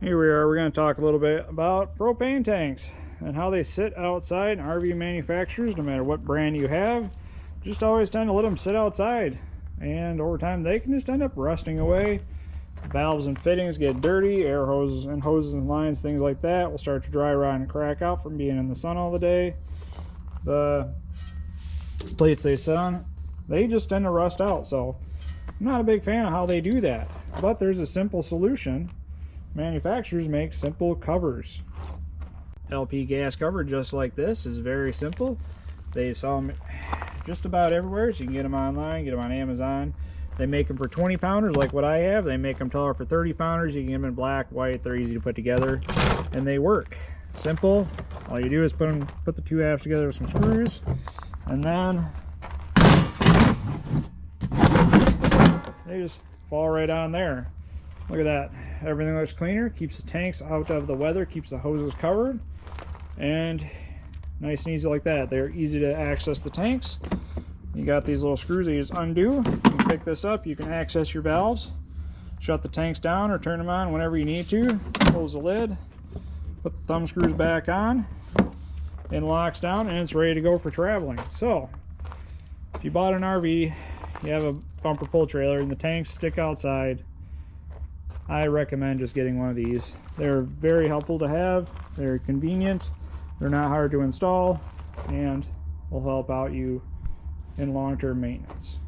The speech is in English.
Here we are, we're going to talk a little bit about propane tanks and how they sit outside. RV manufacturers, no matter what brand you have, just always tend to let them sit outside, and over time they can just end up rusting away. Valves and fittings get dirty, air hoses and lines, things like that will start to dry rot and crack out from being in the sun all the day. The plates they sit on, they just tend to rust out. So I'm not a big fan of how they do that, but there's a simple solution. Manufacturers make simple covers. LP gas cover just like this is very simple. They sell them just about everywhere, so you can get them online, get them on Amazon. They make them for 20 pounders like what I have. They make them taller for 30 pounders. You can get them in black, white, they're easy to put together, and they work. Simple. All you do is put the two halves together with some screws, and then they just fall right on there. Look at that. Everything looks cleaner, keeps the tanks out of the weather, keeps the hoses covered, and nice and easy like that. They're easy to access the tanks. You got these little screws that you just undo. You can pick this up, you can access your valves, shut the tanks down or turn them on whenever you need to, close the lid, put the thumb screws back on, it locks down, and it's ready to go for traveling. So if you bought an RV, you have a bumper pull trailer and the tanks stick outside, I recommend just getting one of these. They're very helpful to have, they're convenient, they're not hard to install, and will help out you in long-term maintenance.